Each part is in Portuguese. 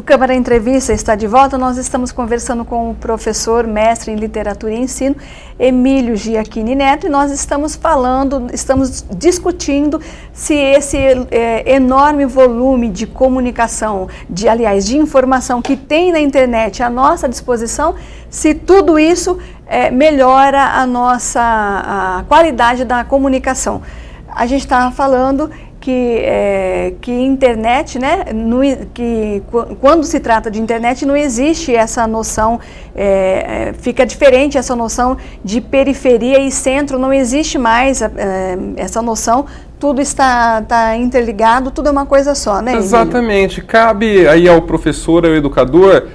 O Câmara Entrevista está de volta. Nós estamos conversando com o professor, mestre em literatura e ensino, Emílio Giacchini Neto, e nós estamos discutindo se esse enorme volume de comunicação, de informação que tem na internet à nossa disposição, se tudo isso melhora a qualidade da comunicação. A gente estava falando que internet, né, que quando se trata de internet não existe essa noção, fica diferente essa noção de periferia e centro, não existe mais essa noção, tudo está interligado, tudo é uma coisa só, né, Emílio? Exatamente, cabe aí ao professor, ao educador,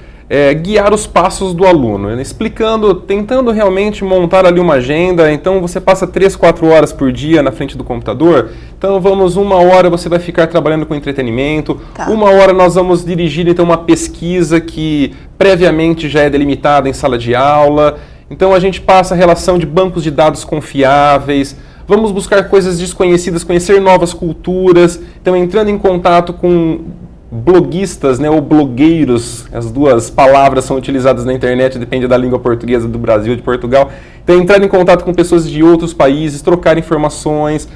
guiar os passos do aluno, né? Explicando, tentando realmente montar ali uma agenda. Então você passa 3, 4 horas por dia na frente do computador, então vamos, 1 hora você vai ficar trabalhando com entretenimento, 1 hora nós vamos dirigir então uma pesquisa que previamente já é delimitada em sala de aula, então a gente passa a relação de bancos de dados confiáveis, vamos buscar coisas desconhecidas, conhecer novas culturas, então entrando em contato com bloguistas, né, ou blogueiros, as duas palavras são utilizadas na internet, depende da língua portuguesa do Brasil, de Portugal. Então, entrar em contato com pessoas de outros países, trocar informações.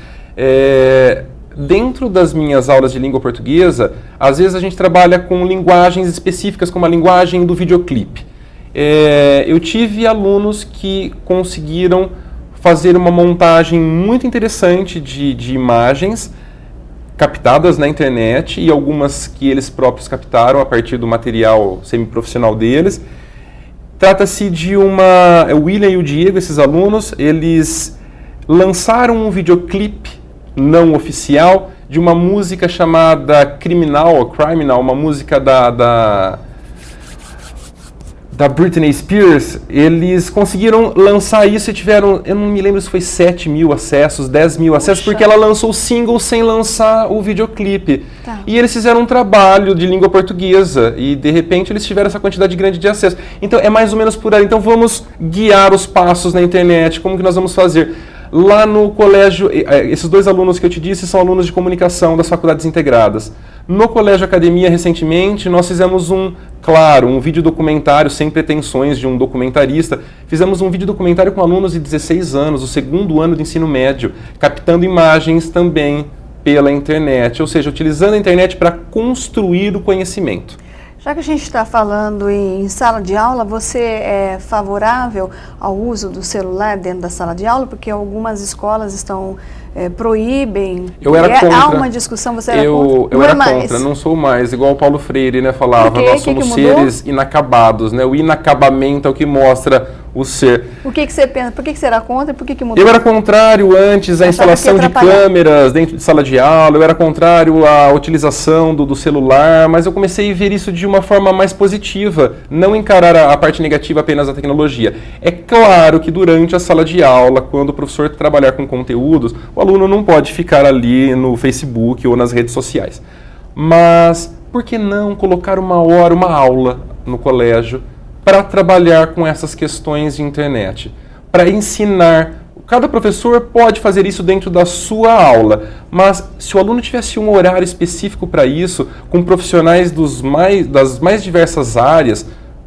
Dentro das minhas aulas de língua portuguesa, às vezes a gente trabalha com linguagens específicas, como a linguagem do videoclipe. Eu tive alunos que conseguiram fazer uma montagem muito interessante de imagens captadas na internet e algumas que eles próprios captaram a partir do material semiprofissional deles. Trata-se de o William e o Diego, esses alunos, eles lançaram um videoclipe não oficial de uma música chamada Criminal, uma música da Britney Spears. Eles conseguiram lançar isso e tiveram, eu não me lembro se foi 7 mil acessos, 10 mil acessos, porque ela lançou o single sem lançar o videoclipe. E eles fizeram um trabalho de língua portuguesa e de repente eles tiveram essa quantidade grande de acessos. Então é mais ou menos por aí. Então vamos guiar os passos na internet, como que nós vamos fazer? Lá no colégio, esses 2 alunos que eu te disse são alunos de comunicação das faculdades integradas. No Colégio Academia, recentemente, nós fizemos um vídeo documentário sem pretensões de um documentarista. Fizemos um vídeo documentário com alunos de 16 anos, o 2º ano do ensino médio, captando imagens também pela internet, ou seja, utilizando a internet para construir o conhecimento. Já que a gente está falando em sala de aula, você é favorável ao uso do celular dentro da sala de aula? Porque algumas escolas proíbem. Eu era contra. Há uma discussão, você era contra? Eu era contra, não sou mais. Igual o Paulo Freire, né, falava, nós somos seres inacabados, né? O inacabamento é o que mostra o ser. O que você pensa? Por que você era contra e por que mudou? Eu era contrário antes à instalação de câmeras dentro de sala de aula, eu era contrário à utilização do celular, mas eu comecei a ver isso de uma forma mais positiva, não encarar a parte negativa apenas da tecnologia. É claro que durante a sala de aula, quando o professor trabalhar com conteúdos, o aluno não pode ficar ali no Facebook ou nas redes sociais. Mas por que não colocar uma aula no colégio para trabalhar com essas questões de internet, para ensinar? Cada professor pode fazer isso dentro da sua aula, mas se o aluno tivesse um horário específico para isso, com profissionais das mais diversas áreas,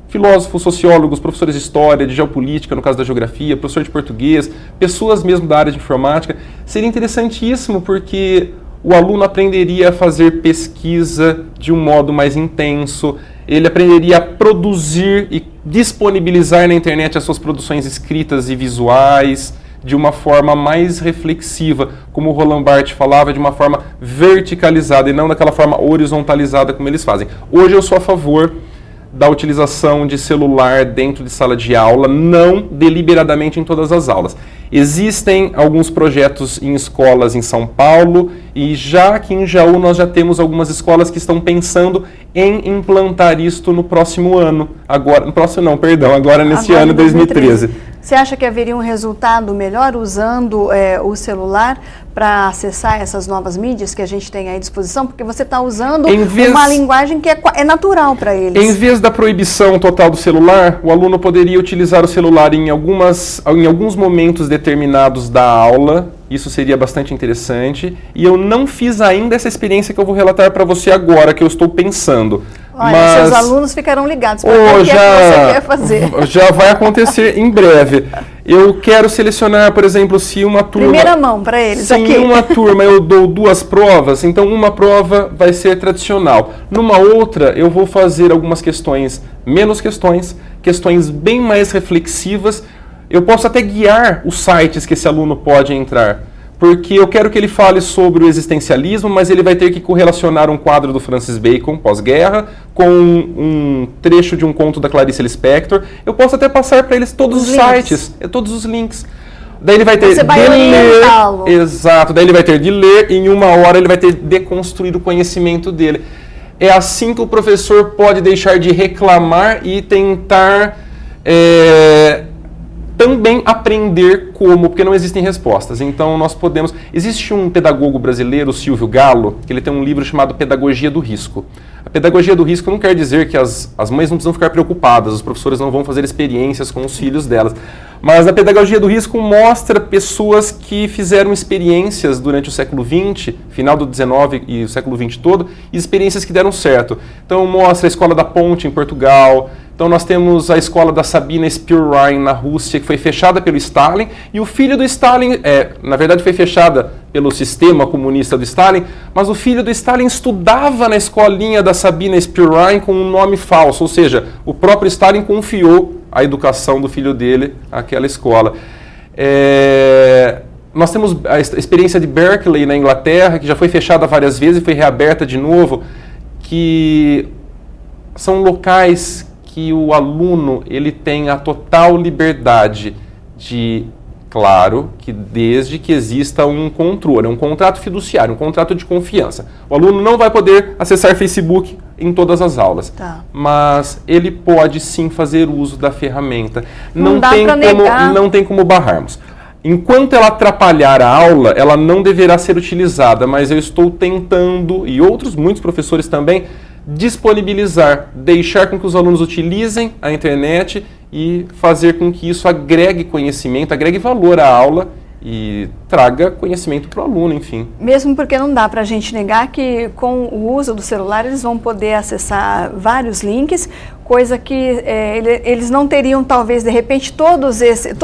filósofos, sociólogos, professores de história, de geopolítica, no caso da geografia, professor de português, pessoas mesmo da área de informática, seria interessantíssimo, porque o aluno aprenderia a fazer pesquisa de um modo mais intenso, ele aprenderia a produzir e disponibilizar na internet as suas produções escritas e visuais de uma forma mais reflexiva, como o Roland Barthes falava, de uma forma verticalizada e não daquela forma horizontalizada como eles fazem. Hoje eu sou a favor da utilização de celular dentro de sala de aula, não deliberadamente em todas as aulas. Existem alguns projetos em escolas em São Paulo e já aqui em Jaú nós já temos algumas escolas que estão pensando em implantar isto no próximo ano. Agora neste ano, 2013. Você acha que haveria um resultado melhor usando o celular para acessar essas novas mídias que a gente tem à disposição? Porque você está usando uma linguagem que é natural para eles. Em vez da proibição total do celular, o aluno poderia utilizar o celular em alguns momentos determinados da aula. Isso seria bastante interessante. E eu não fiz ainda essa experiência que eu vou relatar para você agora, que eu estou pensando. Olha, seus alunos ficarão ligados para o que você quer fazer. Já vai acontecer em breve. Eu quero selecionar, por exemplo, se uma turma... Primeira mão para eles aqui. Se em uma turma eu dou 2 provas, então uma prova vai ser tradicional. Numa outra, eu vou fazer algumas questões, menos questões bem mais reflexivas. Eu posso até guiar os sites que esse aluno pode entrar. Porque eu quero que ele fale sobre o existencialismo, mas ele vai ter que correlacionar um quadro do Francis Bacon, pós-guerra, com um trecho de um conto da Clarice Lispector. Eu posso até passar para eles todos os sites, todos os links. Daí ele vai ter de ler. Exato, daí ele vai ter de ler e em 1 hora ele vai ter de deconstruir o conhecimento dele. É assim que o professor pode deixar de reclamar e tentar... também aprender como, porque não existem respostas. Então nós podemos... Existe um pedagogo brasileiro, Silvio Galo, que ele tem um livro chamado Pedagogia do Risco. A pedagogia do risco não quer dizer que as mães não precisam ficar preocupadas, os professores não vão fazer experiências com os filhos delas. Mas a pedagogia do risco mostra pessoas que fizeram experiências durante o século XX, final do XIX e o século XX todo, e experiências que deram certo. Então mostra a Escola da Ponte em Portugal. Então nós temos a escola da Sabina Spielrein na Rússia, que foi fechada pelo Stalin, e o filho do Stalin, na verdade foi fechada pelo sistema comunista do Stalin, mas o filho do Stalin estudava na escolinha da Sabina Spielrein com um nome falso, ou seja, o próprio Stalin confiou a educação do filho dele àquela escola. Nós temos a experiência de Berkeley na Inglaterra, que já foi fechada várias vezes e foi reaberta de novo, que são locais que o aluno ele tem a total liberdade de, claro, que desde que exista um controle, um contrato fiduciário, um contrato de confiança. O aluno não vai poder acessar Facebook em todas as aulas, mas ele pode sim fazer uso da ferramenta. Não tem como barrarmos. Enquanto ela atrapalhar a aula, ela não deverá ser utilizada, mas eu estou tentando, e muitos professores também, disponibilizar, deixar com que os alunos utilizem a internet e fazer com que isso agregue conhecimento, agregue valor à aula e traga conhecimento para o aluno, enfim. Mesmo porque não dá para a gente negar que com o uso do celular eles vão poder acessar vários links, coisa que eles não teriam talvez de repente todo esse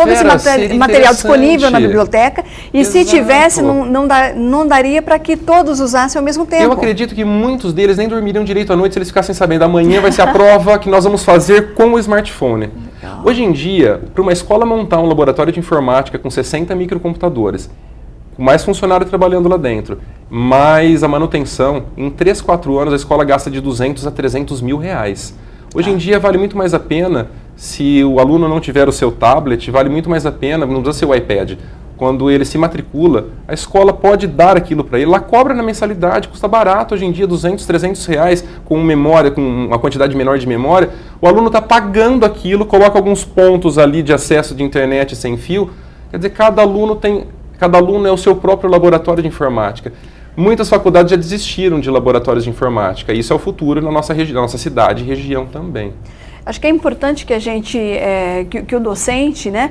material disponível na biblioteca e se tivesse não daria para que todos usassem ao mesmo tempo. Eu acredito que muitos deles nem dormiriam direito à noite se eles ficassem sabendo, amanhã vai ser a prova que nós vamos fazer com o smartphone. Legal. Hoje em dia, para uma escola montar um laboratório de informática com 60 microcomputadores, com mais funcionário trabalhando lá dentro, mais a manutenção, em 3, 4 anos a escola gasta de 200 a 300 mil reais. Hoje em dia vale muito mais a pena, se o aluno não tiver o seu tablet, vale muito mais a pena, não precisa ser o iPad. Quando ele se matricula, a escola pode dar aquilo para ele, ela cobra na mensalidade, custa barato hoje em dia, 200, 300 reais, com memória, com uma quantidade menor de memória. O aluno está pagando aquilo, coloca alguns pontos ali de acesso de internet sem fio, quer dizer, cada aluno é o seu próprio laboratório de informática. Muitas faculdades já desistiram de laboratórios de informática. Isso é o futuro na nossa cidade e região também. Acho que é importante que a gente, que o docente, né,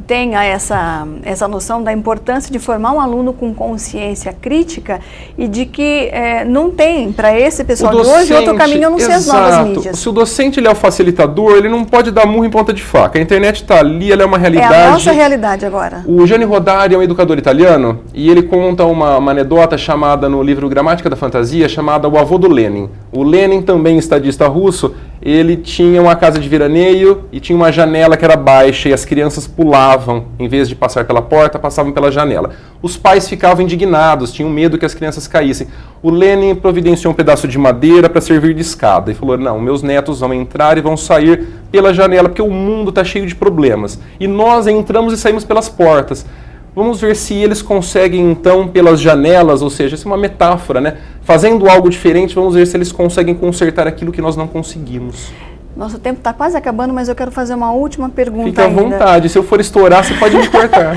tenha essa noção da importância de formar um aluno com consciência crítica e de que não tem, para esse pessoal de hoje, outro caminho a não ser as novas mídias. Se o docente ele é o facilitador, ele não pode dar murro em ponta de faca. A internet está ali, ela é uma realidade. É a nossa realidade agora. O Gianni Rodari é um educador italiano e ele conta uma anedota chamada no livro Gramática da Fantasia, chamada O Avô do Lenin. O Lenin, também estadista russo, ele tinha uma casa de veraneio e tinha uma janela que era baixa e as crianças pulavam, em vez de passar pela porta, passavam pela janela. Os pais ficavam indignados, tinham medo que as crianças caíssem. O Lenin providenciou um pedaço de madeira para servir de escada e falou, não, meus netos vão entrar e vão sair pela janela, porque o mundo está cheio de problemas. E nós entramos e saímos pelas portas. Vamos ver se eles conseguem, então, pelas janelas, ou seja, isso é uma metáfora, né? Fazendo algo diferente, vamos ver se eles conseguem consertar aquilo que nós não conseguimos. Nosso tempo está quase acabando, mas eu quero fazer uma última pergunta. Fique à vontade, se eu for estourar, você pode me cortar.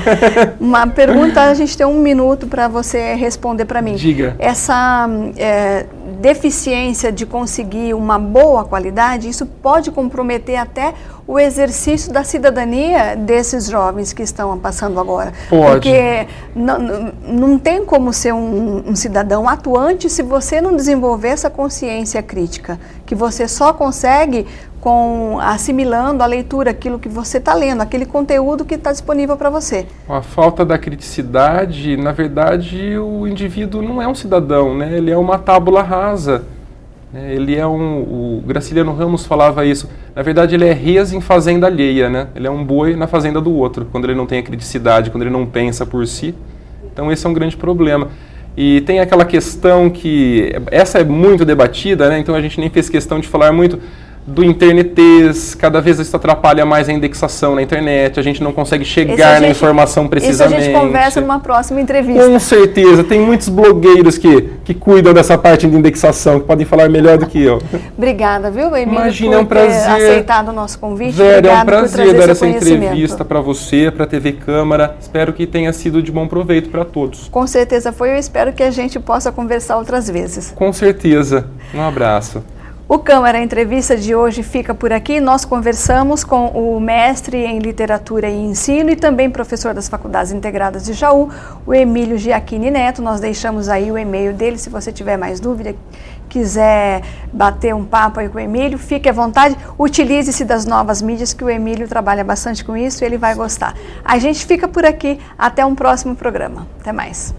Uma pergunta, a gente tem 1 minuto para você responder para mim. Diga. Essa deficiência de conseguir uma boa qualidade, isso pode comprometer até o exercício da cidadania desses jovens que estão passando agora. Pode. Porque não tem como ser um cidadão atuante se você não desenvolver essa consciência crítica, que você só consegue assimilando a leitura, aquilo que você está lendo, aquele conteúdo que está disponível para você. A falta da criticidade, na verdade, o indivíduo não é um cidadão, né? Ele é uma tábula rasa. Ele é o Graciliano Ramos falava isso. Na verdade, ele é res em fazenda alheia, né? Ele é um boi na fazenda do outro, quando ele não tem a criticidade, quando ele não pensa por si. Então, esse é um grande problema. E tem aquela questão que... Essa é muito debatida, né? Então, a gente nem fez questão de falar muito do internetês, cada vez isso atrapalha mais a indexação na internet, a gente não consegue chegar na informação precisamente. Isso a gente conversa numa próxima entrevista. Com certeza, tem muitos blogueiros que cuidam dessa parte de indexação, que podem falar melhor do que eu. Obrigada, viu, Emílio, Imagina, por é um prazer ter aceitado o nosso convite. Vera, é um prazer dar essa entrevista para você, para a TV Câmara. Espero que tenha sido de bom proveito para todos. Com certeza foi, eu espero que a gente possa conversar outras vezes. Com certeza. Um abraço. O Câmara Entrevista de hoje fica por aqui. Nós conversamos com o mestre em Literatura e Ensino e também professor das Faculdades Integradas de Jaú, o Emílio Giacchini Neto. Nós deixamos aí o e-mail dele, se você tiver mais dúvida, quiser bater um papo aí com o Emílio, fique à vontade, utilize-se das novas mídias, que o Emílio trabalha bastante com isso e ele vai gostar. A gente fica por aqui, até um próximo programa. Até mais.